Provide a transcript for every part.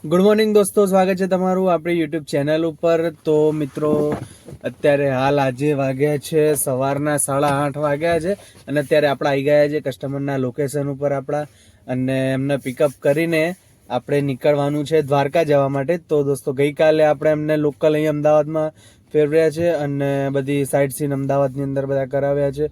Good morning દોસ્તો, સ્વાગત છે તમારું આપણી યુટ્યુબ ચેનલ ઉપર। તો મિત્રો અત્યારે હાલ આજે વાગ્યા છે સવારના 8:30 વાગ્યા છે અને અત્યારે આપણે આવી ગયા છે કસ્ટમરના લોકેશન ઉપર આપણા, અને એમને પિકઅપ કરીને આપણે નીકળવાનું છે દ્વારકા જવા માટે। તો દોસ્તો ગઈકાલે આપણે એમને લોકલ અહીં અમદાવાદમાં ફેરવ્યા છે અને બધી સાઇટ સીન અમદાવાદની અંદર બધા કરાવ્યા છે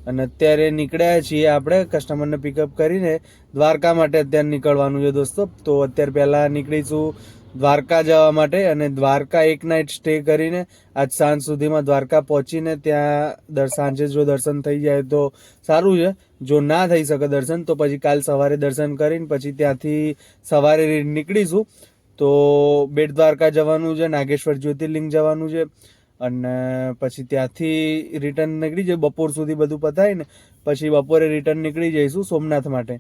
અને અત્યારે નીકળ્યા છીએ આપણે કસ્ટમરને પિકઅપ કરીને દ્વારકા માટે અત્યારે નીકળવાનું છે દોસ્તો। તો અત્યારે પહેલાં નીકળીશું દ્વારકા જવા માટે અને દ્વારકા એક નાઇટ સ્ટે કરીને આજ સાંજ સુધીમાં દ્વારકા પહોંચીને ત્યાં સાંજે જો દર્શન થઈ જાય તો સારું છે, જો ના થઈ શકે દર્શન તો પછી કાલ સવારે દર્શન કરીને પછી ત્યાંથી સવારે નીકળીશું। તો બેટ દ્વારકા જવાનું છે, નાગેશ્વર જ્યોતિર્લિંગ જવાનું છે અને પછી ત્યાંથી રિટર્ન નીકળી જાય બપોર સુધી બધું પતાવીને પછી બપોરે રિટર્ન નીકળી જઈશું સોમનાથ માટે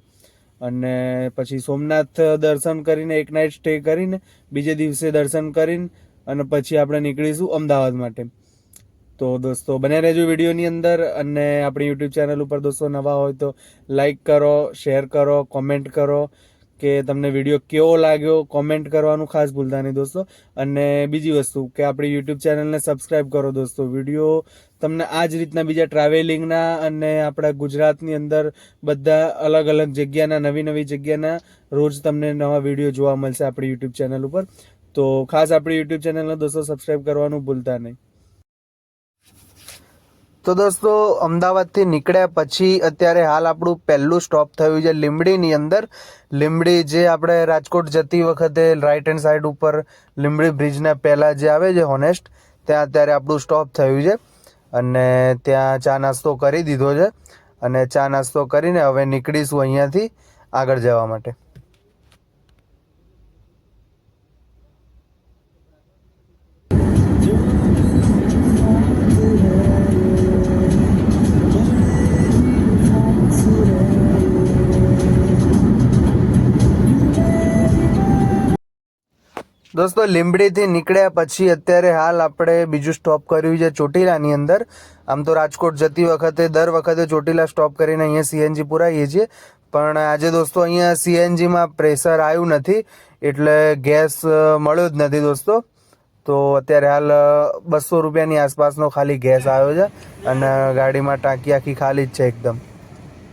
અને પછી સોમનાથ દર્શન કરીને એક નાઇટ સ્ટે કરીને બીજે દિવસે દર્શન કરીને અને પછી આપણે નીકળીશું અમદાવાદ માટે। તો દોસ્તો બને રહેજો વિડીયોની અંદર અને આપણી યુટ્યુબ ચેનલ ઉપર દોસ્તો નવા હોય તો લાઈક કરો, શેર કરો, કોમેન્ટ કરો કે તમને વિડીયો કેવો લાગ્યો, કોમેન્ટ કરવાનું ખાસ ભૂલતા નહીં દોસ્તો। અને બીજી વસ્તુ કે આપણી યુટ્યુબ ચેનલને સબસ્ક્રાઈબ કરો દોસ્તો। વિડીયો તમને આ જ રીતના બીજા ટ્રાવેલિંગના અને આપણા ગુજરાતની અંદર બધા અલગ અલગ જગ્યાના નવી નવી જગ્યાના રોજ તમને નવા વિડીયો જોવા મળશે આપણી યુટ્યુબ ચેનલ ઉપર। તો ખાસ આપણી યુટ્યુબ ચેનલને દોસ્તો સબસ્ક્રાઈબ કરવાનું ભૂલતા નહીં। તો દોસ્તો અમદાવાદથી નીકળ્યા પછી અત્યારે હાલ આપણું પહેલું સ્ટોપ થયું છે લીંબડીની અંદર। લીંબડી જે આપણે રાજકોટ જતી વખતે રાઈટ હેન્ડ સાઈડ ઉપર લીંબડી બ્રિજના પહેલાં જે આવે છે હોનેસ્ટ, ત્યાં અત્યારે આપણું સ્ટોપ થયું છે અને ત્યાં ચા નાસ્તો કરી દીધો છે અને ચા નાસ્તો કરીને હવે નીકળીશું અહીંયાથી આગળ જવા માટે। દોસ્તો લીંબડીથી નીકળ્યા પછી અત્યારે હાલ આપણે બીજું સ્ટોપ કર્યું છે ચોટીલાની અંદર। આમ તો રાજકોટ જતી વખતે દર વખતે ચોટીલા સ્ટોપ કરીને અહીંયા સીએનજી પુરાવીએ છીએ, પણ આજે દોસ્તો અહીંયા સીએનજીમાં પ્રેશર આવ્યું નથી એટલે ગેસ મળ્યો જ નથી દોસ્તો। તો અત્યારે હાલ 200 રૂપિયાની આસપાસનો ખાલી ગેસ આવ્યો છે અને ગાડીમાં ટાંકી આખી ખાલી જ છે એકદમ।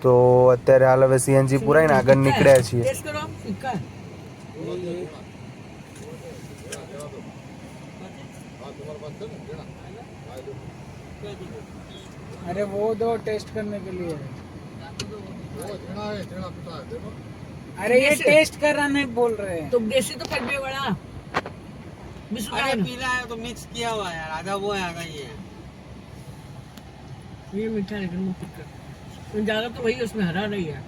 તો અત્યારે હાલ હવે સીએનજી પુરાઈને આગળ નીકળ્યા છીએ। अरे वो दो टेस्ट करने के लिए। अरे ये टेस्ट कराने बोल रहे हैं। तो देसी तो कर बड़ा अरे पीला है तो मिक्स किया हुआ है यार, आधा वो है आधा ये मीठा लेकिन मुझे फिक्र ज्यादा तो वही उसमें हरा नहीं है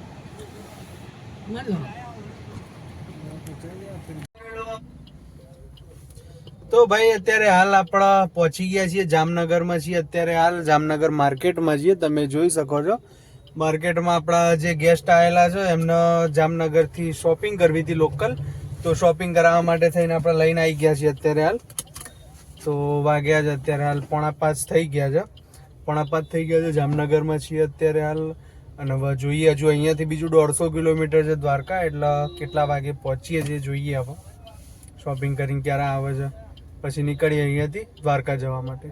मत लो। તો ભાઈ અત્યારે હાલ આપણા પહોંચી ગયા છીએ જામનગરમાં છીએ। અત્યારે હાલ જામનગર માર્કેટમાં છીએ, તમે જોઈ શકો છો માર્કેટમાં આપણા જે ગેસ્ટ આવેલા છે એમને જામનગરથી શોપિંગ કરવી હતી લોકલ, તો શોપિંગ કરાવવા માટે થઈને આપણે લઈને આવી ગયા છીએ અત્યારે હાલ। તો વાગ્યા છે અત્યારે હાલ 4:45 થઈ ગયા છે, 4:45 થઈ ગયા છે, જામનગરમાં છીએ અત્યારે હાલ અને હવે જોઈએ હજુ અહીંયાથી બીજું 150 કિલોમીટર છે દ્વારકા, એટલે કેટલા વાગે પહોંચીએ છીએ જોઈએ હવે શોપિંગ કરીને ક્યારે આવે છે પછી નીકળીએ અહીંયાથી દ્વારકા જવા માટે।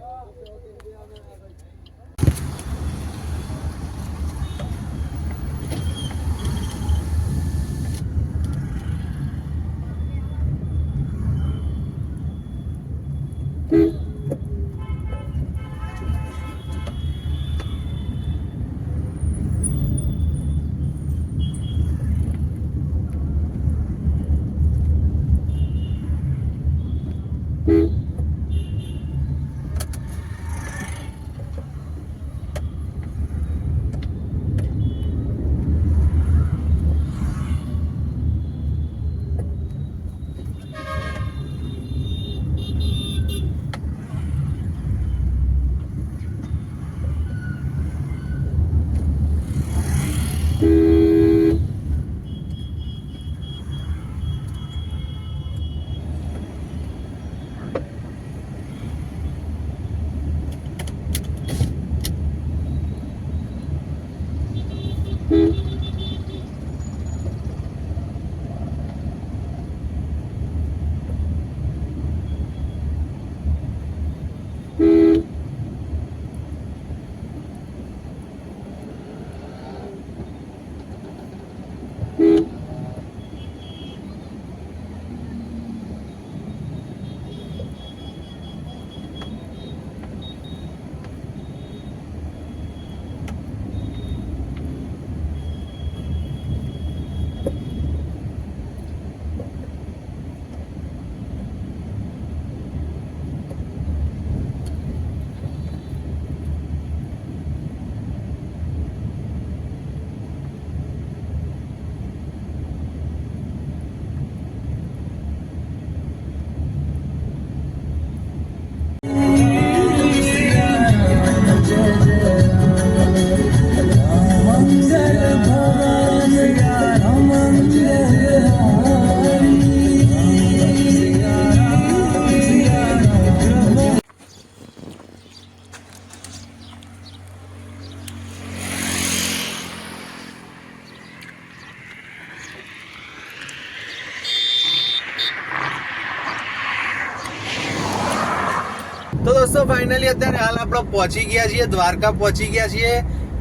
દોસ્તો ફાઇનલી અત્યારે હાલ આપણે પહોંચી ગયા છીએ, દ્વારકા પહોંચી ગયા છીએ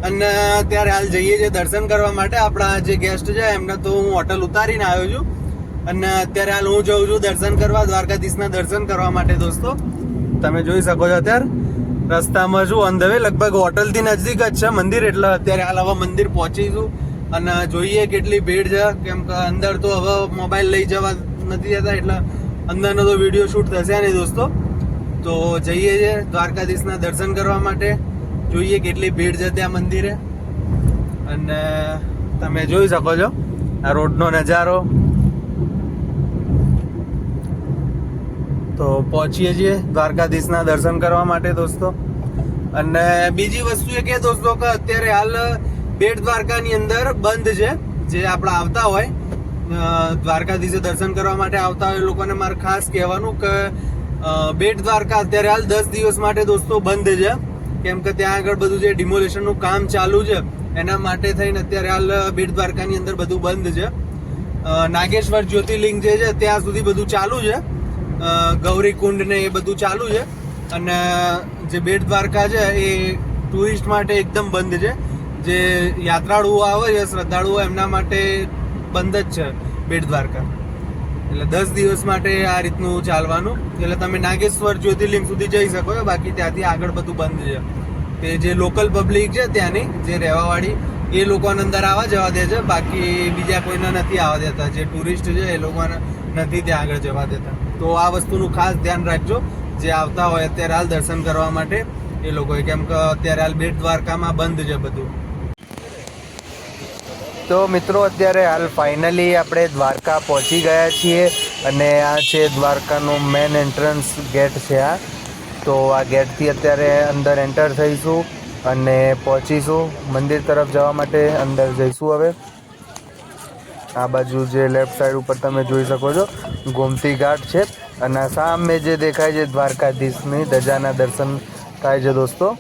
અને અત્યારે હાલ જઈએ છીએ દર્શન કરવા માટે. આપણા જે ગેસ્ટ છે એમને તો હું હોટલ ઉતારીને આવ્યો છું અને અત્યારે હાલ હું જઉં છું દર્શન કરવા, દ્વારકાધીશના દર્શન કરવા માટે. દોસ્તો તમે જોઈ શકો છો અત્યારે રસ્તામાં છું ઓન ધ વે, લગભગ હોટલથી નજદીક જ છે મંદિર, એટલે અત્યારે હાલ હવે મંદિર પહોંચીશું અને જોઈએ કેટલી ભીડ છે. કેમ કે અંદર તો હવે મોબાઈલ લઈ જવા નથી જતા, એટલે અંદરનો તો વિડીયો શૂટ થશે નહીં દોસ્તો. તો જઈએ છીએ દ્વારકાધીશના દર્શન કરવા માટે, જોઈએ કેટલી ભીડ છે ત્યાં મંદિરે. અને તમે જોઈ શકો છો આ રોડનો નજારો. તો પહોંચીએ છીએ દ્વારકાધીશના દર્શન કરવા માટે દોસ્તો. અને બીજી વસ્તુ એ કે દોસ્તો કે અત્યારે હાલ બેટ દ્વારકાની અંદર બંધ છે. જે આપણા આવતા હોય દ્વારકાધીશે દર્શન કરવા માટે આવતા હોય લોકોને મારે ખાસ કહેવાનું કે બેટ દ્વારકા અત્યારે હાલ 10 દિવસ માટે દોસ્તો બંધ છે. કેમ કે ત્યાં આગળ બધું જે ડિમોલેશનનું કામ ચાલુ છે એના માટે થઈને અત્યારે હાલ બેટ દ્વારકાની અંદર બધું બંધ છે. નાગેશ્વર જ્યોતિર્લિંગ જે છે ત્યાં સુધી બધું ચાલુ છે, ગૌરી કુંડ ને એ બધું ચાલુ છે. અને જે બેટ દ્વારકા છે એ ટુરિસ્ટ માટે એકદમ બંધ છે. જે યાત્રાળુઓ આવે છે, શ્રદ્ધાળુઓ, એમના માટે બંધ જ છે બેટ દ્વારકા. એટલે 10 દિવસ માટે આ રીતનું ચાલવાનું. એટલે તમે નાગેશ્વર જ્યોતિર્લિંગ સુધી જઈ શકો છો, બાકી ત્યાંથી આગળ બધું બંધ છે. તે જે લોકલ પબ્લિક છે ત્યાંની જે રહેવાવાળી એ લોકોને અંદર આવવા જવા દે છે, બાકી બીજા કોઈને નથી આવવા દેતા. જે ટુરિસ્ટ છે એ લોકોને નથી ત્યાં આગળ જવા દેતા. તો આ વસ્તુનું ખાસ ધ્યાન રાખજો જે આવતા હોય અત્યારે હાલ દર્શન કરવા માટે એ લોકોએ, કેમ કે અત્યારે હાલ બેટ દ્વારકામાં બંધ છે બધું. તો મિત્રો અત્યારે હાલ ફાઇનલી આપણે દ્વારકા પહોંચી ગયા છીએ અને આ છે દ્વારકાનું મેન એન્ટ્રન્સ ગેટ છે આ. તો આ ગેટથી અત્યારે અંદર એન્ટર થઈશું અને પહોંચીશું મંદિર તરફ જવા માટે. અંદર જઈશું હવે. આ બાજુ જે લેફ્ટ સાઈડ ઉપર તમે જોઈ શકો છો ગોમતી ઘાટ છે અને સામે જે દેખાય છે દ્વારકાધીશની ધજાના દર્શન થાય છે દોસ્તો.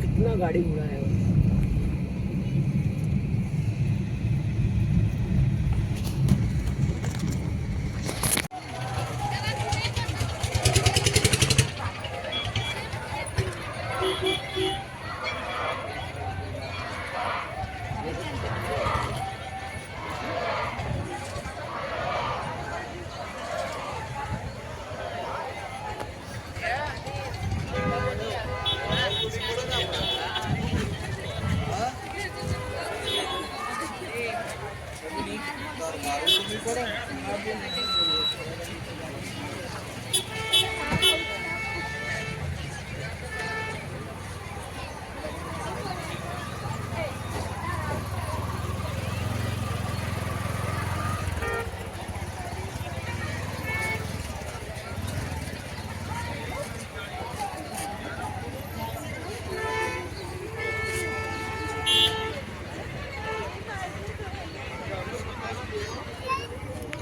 कितना गाड़ी घोड़ा है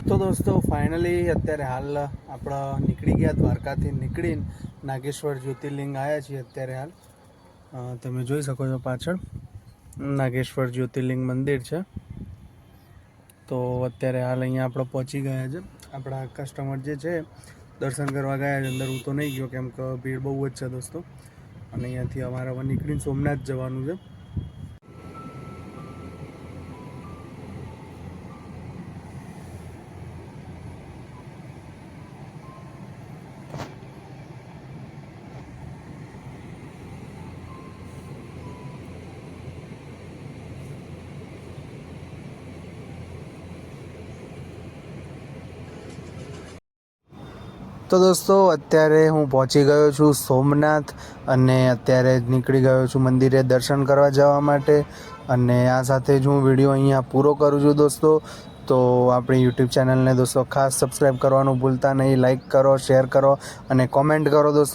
તો દોસ્તો ફાઇનલી અત્યારે હાલ આપણે નીકળી ગયા દ્વારકાથી નીકળીને નાગેશ્વર જ્યોતિર્લિંગ આવ્યા છીએ અત્યારે હાલ. તમે જોઈ શકો છો પાછળ નાગેશ્વર જ્યોતિર્લિંગ મંદિર છે. તો અત્યારે હાલ અહીંયા આપણે પહોંચી ગયા છે. આપણા કસ્ટમર જે છે દર્શન કરવા ગયા છે. અંદર હું તો નહીં ગયો કેમ કે ભીડ બહુ જ છે દોસ્તો. અને અહીંયાથી અમારે હવે નીકળીને સોમનાથ જવાનું છે. તો દોસ્તો અત્યારે હું પહોંચી ગયો છું સોમનાથ અને અત્યારે નીકળી ગયો છું મંદિરે દર્શન કરવા જવા માટે. અને આ સાથે જ હું વિડીયો અહીંયા પૂરો કરું છું દોસ્તો. તો આપણી યુટ્યુબ ચેનલને દોસ્તો ખાસ સબસ્ક્રાઈબ કરવાનું ભૂલતા નહીં. લાઈક કરો, શેર કરો અને કોમેન્ટ કરો દોસ્તો.